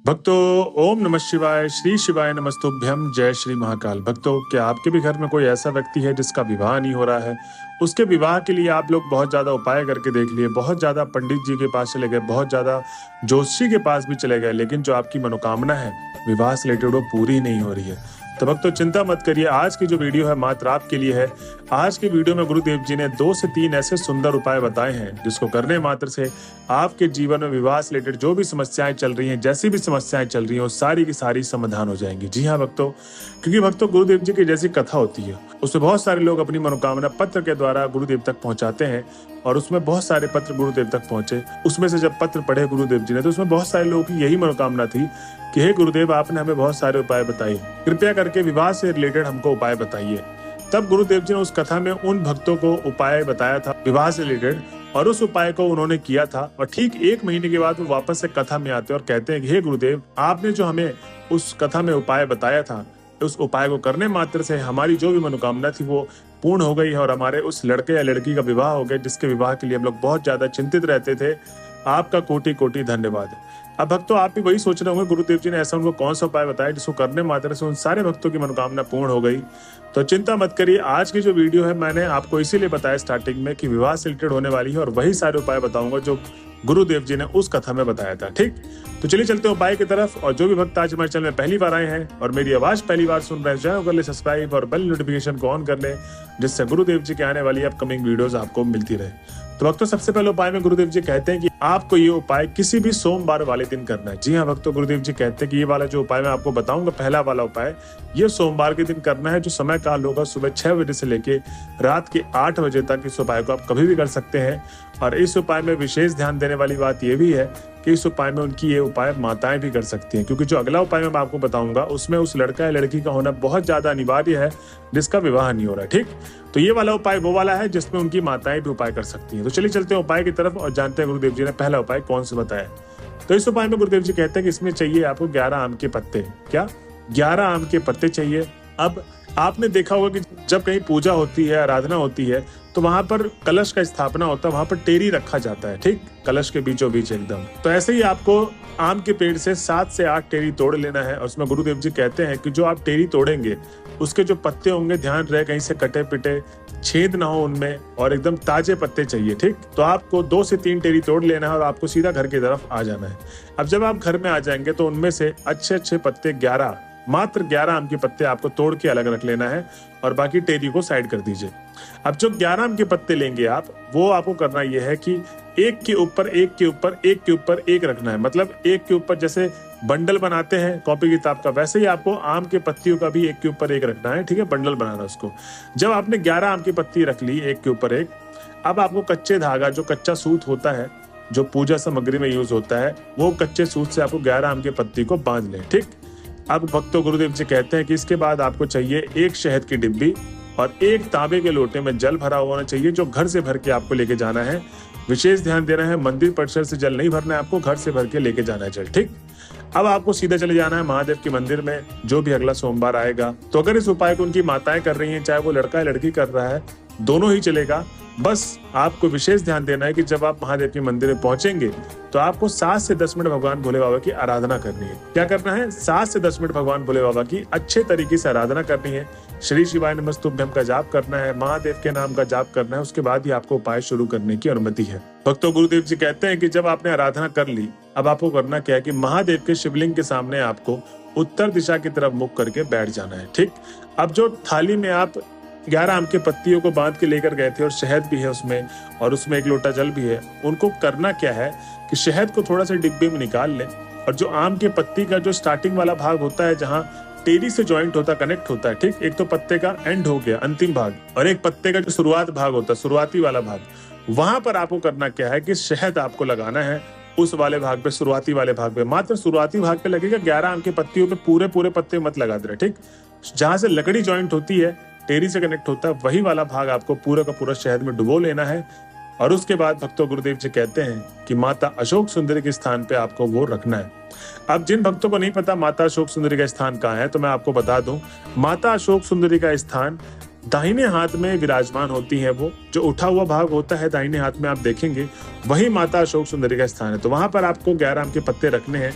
भक्तों, ओम नमः शिवाय, श्री शिवाय नमस्तुभ्यम, जय श्री महाकाल। भक्तों, क्या आपके भी घर में कोई ऐसा व्यक्ति है जिसका विवाह नहीं हो रहा है? उसके विवाह के लिए आप लोग बहुत ज्यादा उपाय करके देख लिए, बहुत ज्यादा पंडित जी के पास चले गए, बहुत ज्यादा ज्योतिषी के पास भी चले गए, लेकिन जो आपकी मनोकामना है विवाह से रिलेटेड वो पूरी नहीं हो रही है। तो भक्तों, चिंता मत करिए, आज की जो वीडियो है मात्र आपके लिए है। आज की वीडियो में गुरुदेव जी ने 2 से 3 ऐसे सुंदर उपाय बताए हैं जिसको करने मात्र से आपके जीवन में विवाह से रिलेटेड जो भी समस्याएं चल रही हैं, जैसी भी समस्याएं चल रही हैं, वो सारी की सारी समाधान हो जाएंगी। जी हाँ भक्तों, क्योंकि भक्तों गुरुदेव जी की जैसी कथा होती है उसमें बहुत सारे लोग अपनी मनोकामना पत्र के द्वारा गुरुदेव तक पहुंचाते हैं, और उसमें बहुत सारे पत्र गुरुदेव तक पहुंचे। उसमें से जब पत्र पढ़े गुरुदेव जी ने तो उसमें बहुत सारे लोगों की यही मनोकामना थी कि हे गुरुदेव, आपने हमें बहुत सारे उपाय बताए, कृपया करके विवाह से रिलेटेड हमको उपाय बताइए। तब गुरुदेव जी ने उस कथा में उन भक्तों को उपाय बताया था विवाह से रिलेटेड, और उस उपाय को उन्होंने किया था। और ठीक 1 महीने के बाद वो वापस से कथा में आते और कहते हैं कि हे गुरुदेव, आपने जो हमें उस कथा में उपाय बताया था, उस उपाय को करने मात्र से हमारी जो भी मनोकामना थी वो पूर्ण हो गई है, और हमारे उस लड़के या लड़की का विवाह हो गया जिसके विवाह के लिए हम लोग बहुत ज्यादा चिंतित रहते थे। आपका कोटि कोटि धन्यवाद। अब भक्तों, आप भी वही सोच रहे होंगे गुरुदेव जी ने ऐसा उनको कौन सा उपाय बताया जिसको करने मात्र से उन सारे भक्तों की मनोकामना पूर्ण हो गई। तो चिंता मत करिए, आज की जो वीडियो है मैंने आपको इसीलिए बताया स्टार्टिंग में कि विवाह से रिलेटेड होने वाली है, और वही सारे उपाय बताऊंगा जो गुरुदेव जी ने उस कथा में बताया था। ठीक, तो चलिए चलते हैं उपाय की तरफ। और जो भी भक्त आज हमारे चैनल में पहली बार आए हैं और मेरी आवाज पहली बार सुन रहे हैं, चैनल कर ले सब्सक्राइब और बेल नोटिफिकेशन को ऑन कर ले, जिससे गुरुदेव जी के आने वाली अपकमिंग वीडियोस आपको मिलती रहे। तो भक्तों, सबसे पहले उपाय में गुरुदेव जी कहते हैं कि आपको ये उपाय किसी भी सोमवार वाले दिन करना है। जी हाँ भक्तों, गुरुदेव जी कहते हैं कि ये वाला जो उपाय मैं आपको बताऊंगा, पहला वाला उपाय, ये सोमवार के दिन करना है। जो समय काल होगा सुबह 6 बजे से लेके रात के 8 बजे तक इस उपाय को आप कभी भी कर सकते हैं। और इस उपाय में विशेष ध्यान देने वाली बात यह भी है कि इस उपाय में उनकी ये उपाय माताएं भी कर सकती हैं, क्योंकि जो अगला उपाय मैं आपको बताऊंगा उसमें उस लड़का या लड़की का होना बहुत ज्यादा अनिवार्य है जिसका विवाह नहीं हो रहा है। ठीक, तो ये वाला उपाय वो वाला है जिसमें उनकी माताएं भी उपाय कर सकती हैं। तो चलिए चलते हैं उपाय की तरफ और जानते हैं गुरुदेव जी ने पहला उपाय कौन सा बताया। तो इस उपाय में गुरुदेव जी कहते हैं कि इसमें चाहिए आपको 11 आम के पत्ते। क्या? 11 आम के पत्ते चाहिए। अब आपने देखा होगा कि जब कहीं पूजा होती है, आराधना होती है, तो वहां पर कलश का स्थापना होता है, वहां पर टेरी रखा जाता है। ठीक, कलश के बीचों बीच एकदम। तो ऐसे ही आपको आम के पेड़ से 7 से 8 टेरी तोड़ लेना है। और उसमें गुरुदेव जी कहते हैं कि जो आप टेरी तोड़ेंगे उसके जो पत्ते होंगे, ध्यान रहे कहीं से कटे पिटे छेद ना हो उनमें, और एकदम ताजे पत्ते चाहिए। ठीक, तो आपको 2 से 3 टेरी तोड़ लेना है और आपको सीधा घर की तरफ आ जाना है। अब जब आप घर में आ जाएंगे तो उनमें से अच्छे अच्छे पत्ते 11, मात्र 11 आम के पत्ते आपको तोड़ के अलग रख लेना है, और बाकी टेरी को साइड कर दीजिए। अब जो 11 आम के पत्ते लेंगे आप, वो आपको करना यह है कि एक के ऊपर एक के ऊपर एक के ऊपर एक रखना है। मतलब एक के ऊपर जैसे बंडल बनाते हैं कॉपी किताब का, वैसे ही आपको आम के पत्तियों का भी एक के ऊपर एक रखना है। ठीक है, बंडल बनाना उसको। जब आपने 11 आम की पत्ती रख ली एक के ऊपर एक, अब आपको कच्चे धागा, जो कच्चा सूत होता है जो पूजा सामग्री में यूज होता है, वो कच्चे सूत से आपको 11 आम के पत्ती को बांध लें। ठीक, अब भक्तों गुरुदेव जी कहते हैं कि इसके बाद आपको चाहिए 1 शहद की डिब्बी और 1 तांबे के लोटे में जल भरा होना चाहिए, जो घर से भर के आपको लेके जाना है। विशेष ध्यान देना है, मंदिर परिसर से जल नहीं भरना है, आपको घर से भर के लेके जाना है जल। ठीक, अब आपको सीधा चले जाना है महादेव के मंदिर में जो भी अगला सोमवार आएगा। तो अगर इस उपाय को उनकी माताएं कर रही हैं, चाहे वो लड़का या लड़की कर रहा है, दोनों ही चलेगा। बस आपको विशेष ध्यान देना है कि जब आप महादेव के मंदिर में पहुंचेंगे तो आपको 7 से 10 मिनट भगवान भोले बाबा की आराधना करनी है। क्या करना है? 7 से 10 मिनट भगवान भोले बाबा की अच्छे तरीके से आराधना करनी है। श्री शिवाय नमस्तुभ्यम का जाप करना है, महादेव के नाम का जाप करना है। उसके बाद ही आपको उपाय शुरू करने की अनुमति है। भक्तों, गुरुदेव जी कहते हैं कि जब आपने आराधना कर ली, अब आपको करना क्या है कि महादेव के शिवलिंग के सामने आपको उत्तर दिशा की तरफ मुख करके बैठ जाना है। ठीक, अब जो थाली में आप 11 आम के पत्तियों को बांध के लेकर गए थे, और शहद भी है उसमें, और उसमें 1 लोटा जल भी है, उनको करना क्या है कि शहद को थोड़ा सा डिब्बे में निकाल लें, और जो आम के पत्ती का जो स्टार्टिंग वाला भाग होता है, जहाँ टेरी से जॉइंट होता, कनेक्ट होता है। ठीक, एक तो पत्ते का एंड हो गया अंतिम भाग, और एक पत्ते का जो शुरुआत भाग होता है, शुरुआती वाला भाग, वहां पर आपको करना क्या है कि शहद आपको लगाना है उस वाले भाग पे, शुरुआती वाले भाग पे। मात्र शुरुआती भाग पे लगेगा, 11 आम के पत्तियों पे पूरे पूरे पत्ते मत लगा दे रहे। ठीक, जहां से लकड़ी जॉइंट होती है, टेरी से कनेक्ट होता है, वही वाला भाग आपको पूरा का पूरा शहद में डुबो लेना है। और उसके बाद भक्तों गुरुदेव जी कहते हैं कि माता अशोक सुंदरी के स्थान पे आपको वो रखना है। अब जिन भक्तों को नहीं पता माता अशोक सुंदरी का स्थान कहाँ है, तो मैं आपको बता दूं, माता अशोक सुंदरी का स्थान दाहिने हाथ में विराजमान होती है। वो जो उठा हुआ भाग होता है दाहिने हाथ में, आप देखेंगे वही माता अशोक सुंदरी का स्थान है। तो वहां पर आपको 11 आम के पत्ते रखने हैं।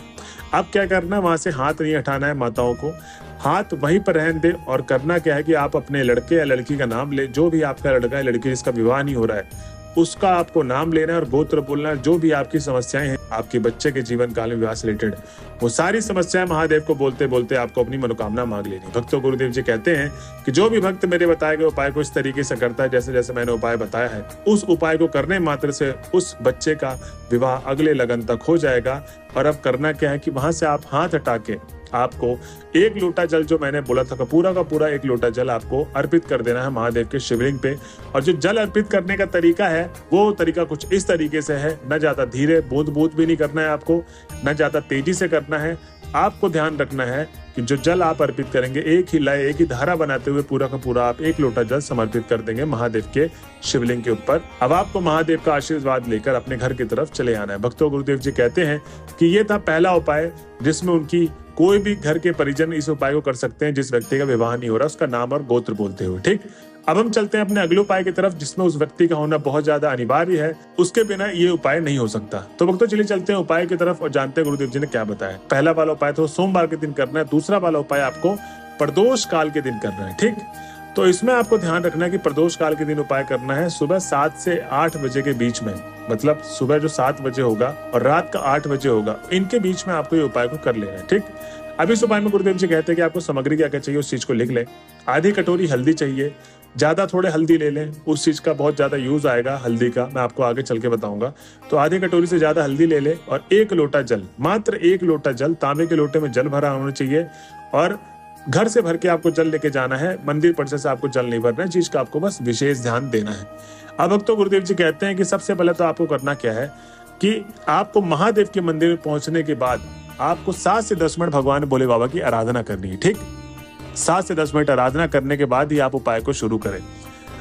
अब क्या करना है, वहां से हाथ नहीं हटाना है माताओं को, हाथ वहीं पर रहने दे। और करना क्या है कि आप अपने लड़के या लड़की का नाम ले, जो भी आपका लड़का या लड़की जिसका विवाह नहीं हो रहा है उसका आपको नाम लेना है और गोत्र बोलना है। जो भी आपकी समस्याएं हैं आपके बच्चे के जीवन काल में विवाह से रिलेटेड, वो सारी समस्याएं महादेव को बोलते बोलते आपको अपनी मनोकामना मांग लेनी। भक्तों, गुरुदेव जी कहते हैं कि जो भी भक्त मेरे बताए गए उपाय को इस तरीके से करता है जैसे जैसे मैंने उपाय बताया है, उस उपाय को करने मात्र से उस बच्चे का विवाह अगले लगन तक हो जाएगा। और अब करना क्या है कि वहां से आप हाथ हटा के आपको 1 लोटा जल, जो मैंने बोला था का पूरा 1 लोटा जल आपको अर्पित कर देना है महादेव के शिवलिंग पे। और जो जल अर्पित करने का तरीका है वो तरीका कुछ इस तरीके से है, न ज्यादा धीरे, बूंद बूंद भी नहीं करना है आपको, न ज्यादा तेजी से करना है। आपको ध्यान रखना है कि जो जल आप अर्पित करेंगे एक ही लय, एक ही धारा बनाते हुए पूरा का पूरा आप 1 लोटा जल समर्पित कर देंगे महादेव के शिवलिंग के ऊपर। अब आपको महादेव का आशीर्वाद लेकर अपने घर की तरफ चले आना है। भक्तों, गुरुदेव जी कहते हैं कि ये था पहला उपाय जिसमें उनकी कोई भी घर के परिजन इस उपाय को कर सकते हैं जिस व्यक्ति का विवाह नहीं हो रहा, उसका नाम और गोत्र बोलते हुए। ठीक, अब हम चलते हैं अपने अगले उपाय की तरफ जिसमें उस व्यक्ति का होना बहुत ज्यादा अनिवार्य है, उसके बिना ये उपाय नहीं हो सकता। तो भक्तों, चलिए चलते हैं उपाय की तरफ और जानते हैं गुरुदेव जी ने क्या बताया। पहला वाला उपाय तो सोमवार के दिन करना है, दूसरा वाला उपाय आपको प्रदोष काल के दिन करना है। ठीक, तो इसमें आपको ध्यान रखना है कि प्रदोष काल के दिन उपाय करना है सुबह 7 से 8 बजे के बीच में, मतलब सुबह जो 7 बजे होगा और रात का 8 बजे होगा, इनके बीच में आपको ये उपाय को कर लेना है। ठीक, अब इस उपाय में गुरुदेव जी कहते हैं कि आपको सामग्री क्या क्या चाहिए उस चीज को लिख लें। आधी कटोरी हल्दी चाहिए, ज्यादा थोड़े हल्दी ले लें, उस चीज का बहुत ज्यादा यूज आएगा हल्दी का, मैं आपको आगे चल के बताऊंगा। तो आधी कटोरी से ज्यादा हल्दी ले लें और 1 लोटा जल, मात्र 1 लोटा जल, तांबे के लोटे में जल भरा होना चाहिए। और घर से भर के आपको जल लेके जाना है, मंदिर परिसर से आपको जल नहीं भरना है, चीज का आपको बस विशेष ध्यान देना है। अब भक्तों, गुरुदेव जी कहते हैं कि सबसे पहले तो आपको करना क्या है कि आपको महादेव के मंदिर में पहुंचने के बाद आपको 7 से 10 मिनट भगवान भोले बाबा की आराधना करनी है। ठीक, 7 से 10 मिनट आराधना करने के बाद ही आप उपाय को शुरू करें।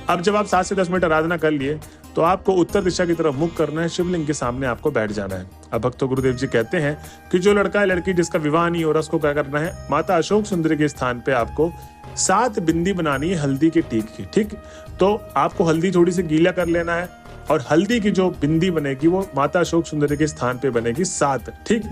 अब जब आप 7 से 10 मिनट आराधना कर लिए तो आपको उत्तर दिशा की तरफ मुख करना है, शिवलिंग के सामने आपको बैठ जाना है। अब भक्तों, गुरुदेव जी कहते हैं कि जो लड़का या लड़की जिसका विवाह नहीं हो रहा उसको क्या करना है, माता अशोक सुंदरी के स्थान पे आपको 7 बिंदी बनानी है हल्दी के टीक की। ठीक, तो आपको हल्दी थोड़ी सी गीला कर लेना है और हल्दी की जो बिंदी बनेगी वो माता अशोक सुंदरी के स्थान पे बनेगी 7। ठीक,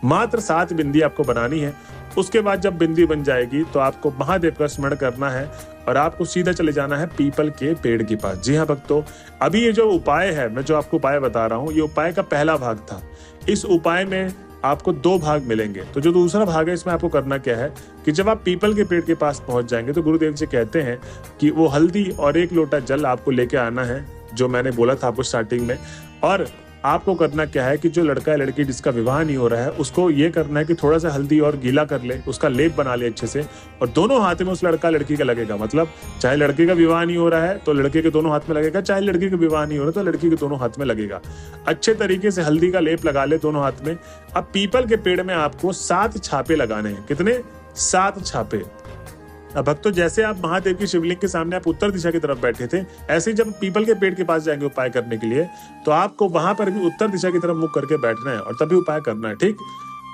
मात्र 7 बिंदी आपको बनानी है। उसके बाद जब बिंदी बन जाएगी तो आपको महादेव का स्मरण करना है और आपको सीधा चले जाना है पीपल के पेड़ के पास। जी हाँ भक्तों, अभी ये जो उपाय है, मैं जो आपको उपाय बता रहा हूँ, ये उपाय का पहला भाग था। इस उपाय में आपको 2 भाग मिलेंगे। तो जो दूसरा भाग है इसमें आपको करना क्या है कि जब आप पीपल के पेड़ के पास पहुंच जाएंगे तो गुरुदेव जी कहते हैं कि वो हल्दी और 1 लोटा जल आपको लेके आना है, जो मैंने बोला था आपको स्टार्टिंग में। और आपको करना क्या है कि जो लड़का या लड़की जिसका विवाह नहीं हो रहा है उसको ये करना है कि थोड़ा सा हल्दी और गीला कर ले, उसका लेप बना ले अच्छे से, और दोनों हाथ में उस लड़का लड़की का लगेगा। मतलब चाहे लड़के का विवाह नहीं हो रहा है तो लड़के के दोनों हाथ में लगेगा, चाहे लड़की का विवाह नहीं हो रहा तो लड़की के दोनों हाथ में लगेगा। अच्छे तरीके से हल्दी का लेप लगा ले दोनों हाथ में। अब पीपल के पेड़ में आपको 7 छापे लगाने हैं। कितने? 7 छापे। अब भक्तों, जैसे आप महादेव की शिवलिंग के सामने आप उत्तर दिशा की तरफ बैठे थे, ऐसे ही जब पीपल के पेड़ के पास जाएंगे उपाय करने के लिए तो आपको वहां पर भी उत्तर दिशा की तरफ मुख करके बैठना है और तभी उपाय करना है। ठीक,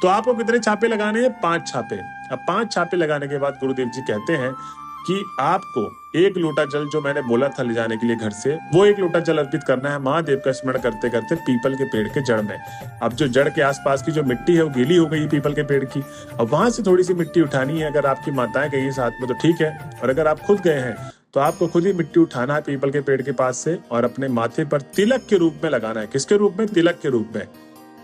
तो आपको कितने छापे लगाने हैं? 5 छापे। अब 5 छापे लगाने के बाद गुरुदेव जी कहते हैं कि आपको 1 लोटा जल, जो मैंने बोला था ले जाने के लिए घर से, वो 1 लोटा जल अर्पित करना है महादेव का स्मरण करते करते पीपल के पेड़ के जड़ में। अब जो जड़ के आसपास की जो मिट्टी है वो गीली हो गई पीपल के पेड़ की, अब वहां से थोड़ी सी मिट्टी उठानी है। अगर आपकी माताएं गई है साथ में तो ठीक है, और अगर आप खुद गए हैं तो आपको खुद ही मिट्टी उठाना है पीपल के पेड़ के पास से और अपने माथे पर तिलक के रूप में लगाना है। किसके रूप में? तिलक के रूप में।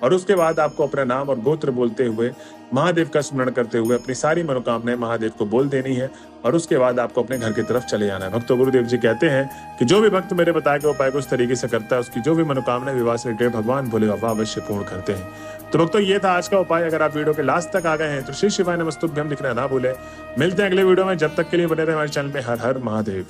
और उसके बाद आपको अपना नाम और गोत्र बोलते हुए महादेव का स्मरण करते हुए अपनी सारी मनोकामनाएं महादेव को बोल देनी है और उसके बाद आपको अपने घर की तरफ चले जाना है। भक्तों, गुरुदेव जी कहते हैं कि जो भी भक्त मेरे बताए गए उपाय को इस तरीके से करता है उसकी जो भी मनोकामनाएं विवाह से रिलेटेड भगवान भोले बाबा अवश्य पूर्ण करते हैं। तो भक्तों, ये था आज का उपाय। अगर आप वीडियो के लास्ट तक आ गए हैं तो श्री शिवाय नमस्तुभ्यम लिखना ना भूले। मिलते हैं अगले वीडियो में, जब तक के लिए बने रहे हमारे चैनल पे। हर हर महादेव।